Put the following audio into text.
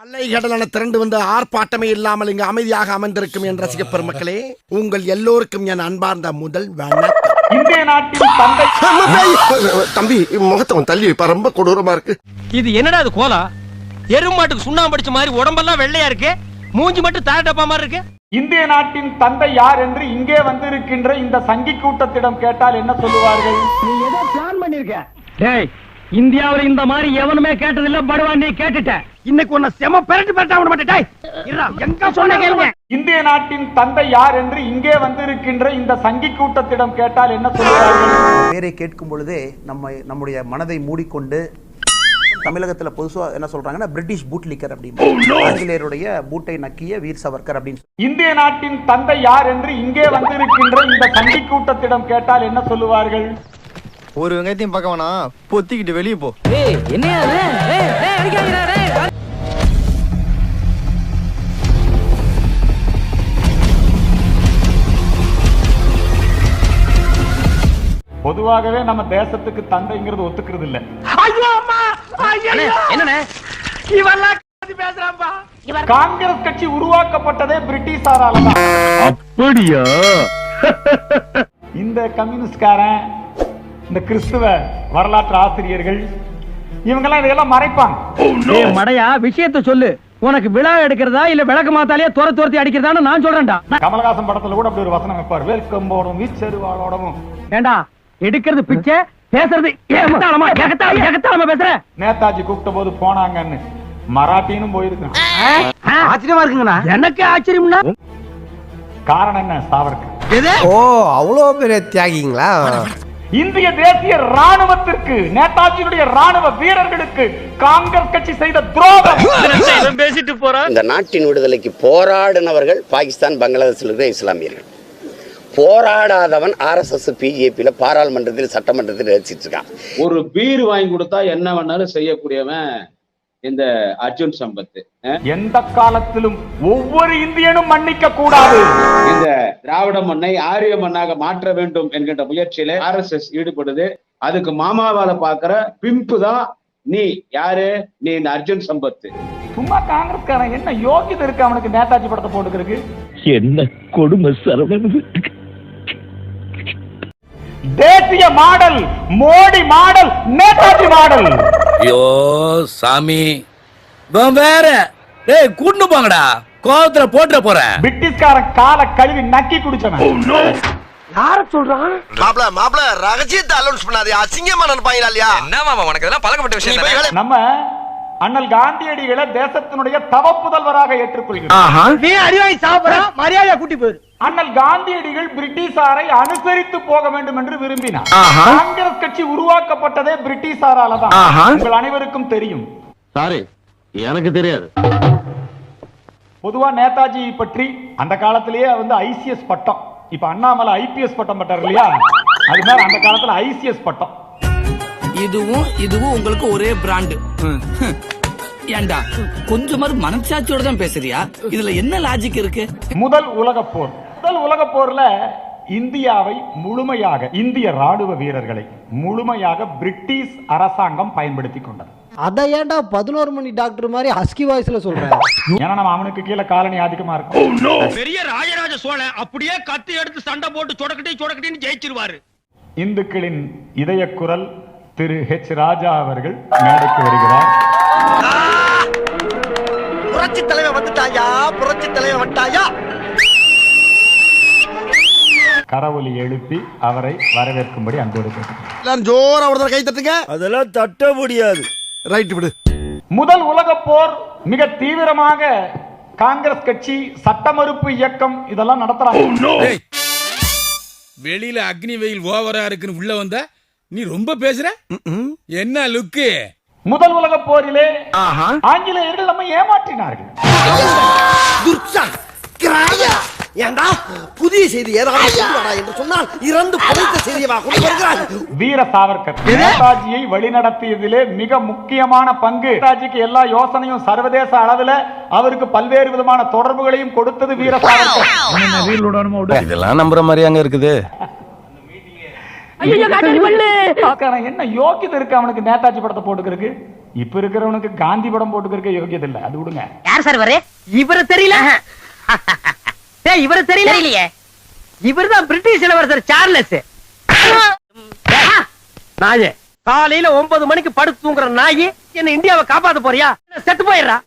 அலைகடலான திரண்டு வந்து ஆர்ப்பாட்டமே இல்லாமல் இங்கு அமைதியாக அமர்ந்திருக்கும் என் ரசிக பெருமக்களே, உங்கள் எல்லோருக்கும் என் அன்பார்ந்த முதல் வணக்கம். இந்திய நாட்டின் தந்தை தம்பி, முகத்தை தள்ளி வைப்பா, ரொம்ப கொடூரமா இருக்கு. இது என்னடா இது கோலா? எருமாட்டுக்கு சுண்ணாம்பு அடிச்ச மாதிரி உடம்பெல்லாம் வெள்ளையா இருக்கு, மூஞ்சி மட்டும் தாரட்டப்பா மாதிரி இருக்கு. இந்திய நாட்டின் தந்தை யார் என்று இங்கே வந்திருக்கின்ற இந்த சங்கி கூட்டத்திடம் கேட்டால் என்ன சொல்லுவார்கள்? நீ ஏதோ பிளான் பண்ணிருக்க. டேய், இந்தியாவுல இந்த மாதிரி எவனுமே கேட்டதில்ல, படுவான் நீ கேட்டுட்ட. இன்னைக்கு உன்னை செம பெரட்டு பெரட்டா விட மாட்டேன். எங்க சொன்ன கேளுங்க. இந்திய நாட்டின் தந்தை யார் என்று இங்கே வந்திருக்கின்ற இந்த சங்கி கூட்டத்திடம் கேட்டால் என்ன சொல்லுவார்கள்? பேரை கேட்கும் பொழுதே நம்முடைய மனதை மூடிக்கொண்டு தமிழகத்துல பொதுவா என்ன சொல்றாங்கன்னா பிரிட்டிஷ் பூட் லிக்கர் அப்படின்னு, ஆங்கிலேயருடைய பூட்டை நக்கிய வீர் சவர்கர் அப்படின்னு. இந்திய நாட்டின் தந்தை யார் என்று இங்கே வந்திருக்கின்ற இந்த சங்கி கூட்டத்திடம் கேட்டால் என்ன சொல்லுவார்கள்? ஒரு வெங்காயத்தையும் பார்க்க வேணாம், பொத்திக்கிட்டு வெளியே போ. பொதுவாகவே நம்ம தேசத்துக்கு தந்தைங்கிறது ஒத்துக்கிறது இல்ல. காங்கிரஸ் கட்சி உருவாக்கப்பட்டதே பிரிட்டிஷாரால தான். அப்படியா? இந்த கம்யூனிஸ்ட்காரன், இந்த கிறிஸ்துவ வரலாற்று ஆசிரியர்கள் இவங்கெல்லாம் இதெல்லாம் மறைப்பாங்க. மடையா, விஷயத்தை சொல்லு. உனக்கு விழா எடுக்கிறதா இல்ல விளக்கு மாத்தாலே துரத்தி அடிக்கிறதான்னு நான் சொல்றேன்டா. கமலஹாசன் படத்துல கூட அப்படி ஒரு வசனம் வைப்பார், வெல்கம் போடும் வீச்செருவாளோடவும். ஏண்டா, எடுக்கிறது பிச்சை, பேசுறது ஏகத்தாளமா பேசுற. நேதாஜி கூப்பிட்ட போது போனாங்கன்னு மராட்டினும் போயிருக்கான். ஆச்சரியமா இருக்குங்கண்ணா. எனக்கு ஆச்சரியம்னா காரணம் என்ன? சாவர்கர். ஓ, அவ்வளவு பெரிய தியாகிங்களா? இந்திய தேசிய ராணுவத்திற்கு, நேதாஜியுடைய ராணுவ வீரர்களுக்கு காங்கிரஸ் கட்சி செய்த துரோகம். பேசிட்டு போற. இந்த நாட்டின் விடுதலைக்கு போராடினவர்கள் பாகிஸ்தான், பங்களாதேஷில் இருக்கிற இஸ்லாமியர்கள். போராடாதவன் RSS, பிஜேபியில பாராளுமன்றத்தில் சட்டமன்றத்தில் ரசிச்சிட்டு இருக்கான். ஒரு பீர் வாங்கி கொடுத்தா என்ன வேணாலும் செய்யக்கூடியவன் இந்த அர்ஜுன் சம்பத். எந்த காலத்திலும் ஒவ்வொரு இந்தியனும் மன்னிக்க கூடாது. இந்த திராவிட மண்ணை ஆரிய மண்ணாக மாற்ற வேண்டும் என்கின்ற முயற்சியில RSS ஈடுபடுது. அதுக்கு மாமாவால பாக்குற பிம்பு தான் நீ. யாரு நீ? இந்த அர்ஜுன் சம்பத். சும்மா காங்கிரஸ்காரன் என்ன யோகியதை இருக்கு அவனுக்கு நேதாஜி படத்தை போட்டுக்கிறதுக்கு? என்ன கொடுமை சரவணன். தேசிய model Modi model, Netaji model. ஐயோ சாமி, வேற கூட்டு போங்கடா, கோவத்துல போட்டுற போறேன். பிரிட்டிஷ்காரன் கால கழுவி நக்கி குடிச்சவன். யார சொல்றான்? மாப்ள ரகசியத்தை அலௌன்ஸ் பண்ணாதே, அசிங்கமா நினைப்பாங்களா இல்லையா? என்ன மாமா, உனக்கு இதெல்லாம் பழக்கப்பட்ட விஷயம். நம்ம அண்ணல் காந்தியடிகளை தேசத்தினுடைய தவப்புதல்வராக ஏற்றுக்கொள்கிறோம். நீ அறிவாய் சாப்பிட மரியாதையா கூட்டி போயிரு. அண்ணல் காந்தியடிகள் பிரிட்டிஷாரை அனுசரித்து போக வேண்டும் என்று விரும்பினார். காங்கிரஸ் கட்சி உருவாக்கப்பட்டதே பிரிட்டிஷாரால தான். உங்கள் அனைவருக்கும் தெரியும். சாரி, எனக்கு தெரியாது. பொதுவா நேதாஜி பற்றி அந்த காலத்திலேயே ICS பட்டம், இப்ப அண்ணாமலை IPS பட்டம் பட்டார் இல்லையா, அது மாதிரி அந்த காலத்துல ICS பட்டம். இதுவும் உங்களுக்கு ஒரே பிராண்ட். ஏண்டா, கொஞ்சமாவது மனசாட்சியோட தான் பேசுறியா? இதுல என்ன லாஜிக் இருக்கு? முதல் உலகப் போர்ல இந்தியாவை முழுமையாக, இந்திய ராணுவ வீரர்களை முழுமையாக பிரிட்டிஷ் அரசாங்கம் பயன்படுத்தி கொண்டது. அத ஏன்டா 11 மணி டாக்டர் மாதிரி ஹஸ்கி வாய்ஸ்ல சொல்றேன்? ஏன்னா நம்ம அவனுக்கு கீழே காலனி அதிகமா இருக்கும். பெரிய ராஜராஜ சோழன் அப்படியே கத்தி எடுத்து சண்டை போட்டு சொடக்கட்டின்னு ஜெயிச்சிருவாரு. இந்துக்களின் இதய குரல் திரு H. ராஜா அவர்கள் மேடைக்கு வருகிறார். புரட்சி தலைவர் வந்துட்டாயா, புரட்சி தலைவர் வந்துட்டாயா. கரவொலி எழுப்பி அவரை வரவேற்கும்படி அன்போடு கேட்டுக்கிறேன். ஜோரா ஒரு கை தட்டுங்க. அதெல்லாம் தட்ட முடியாது. ரைட் விடு. முதல் உலகப் போர் மிக தீவிரமாக காங்கிரஸ் கட்சி சட்ட மறுப்பு இயக்கம் இதெல்லாம் நடத்துறாங்க. வெளியில அக்னி வெயில் ஓவரா இருக்குன்னு உள்ள வந்தா நீ ரொம்ப பேசுற. என்ன லுக்கு? முதல் உலகப் போரிலே ஆங்கிலேயர்கள் நம்ம ஏமாற்றினார்கள். ஏண்டா புதிய செய்தி ஏதாவது என்று சொன்னால் இறந்து புதைத்த செய்தியவா கொண்டு வருகிறார். வீர சாவர்கர் நேதாஜியை வழிநடத்தியதிலே மிக முக்கியமான பங்கு. நேதாஜிக்கு எல்லா யோசனையும் சர்வதேச அளவில் அவருக்கு பல்வேறு விதமான தொடர்புகளையும் கொடுத்தது வீர சாவர்கர். இதெல்லாம் நம்புற மாதிரி அங்க இருக்குது. என்ன யோகியதை இருக்கு அவனுக்கு நேதாஜி படத்தை போட்டுக்கிறதுக்கு? இப்ப இருக்கிறவனுக்கு காந்தி படம் போட்டுக்க யோகியது இல்ல, அது விடுங்க. யார் சார் வரே? இவரு தெரியல. டேய் இவரு தெரியலையே. இவர்தான் பிரிட்டிஷ் இளவரசர் சார்லஸ். நாயே, காலையில 9 மணிக்கு படுத்து தூங்குற நாயி என்ன இந்தியாவை காப்பாத்த போறியா? செத்து போயிடுறா.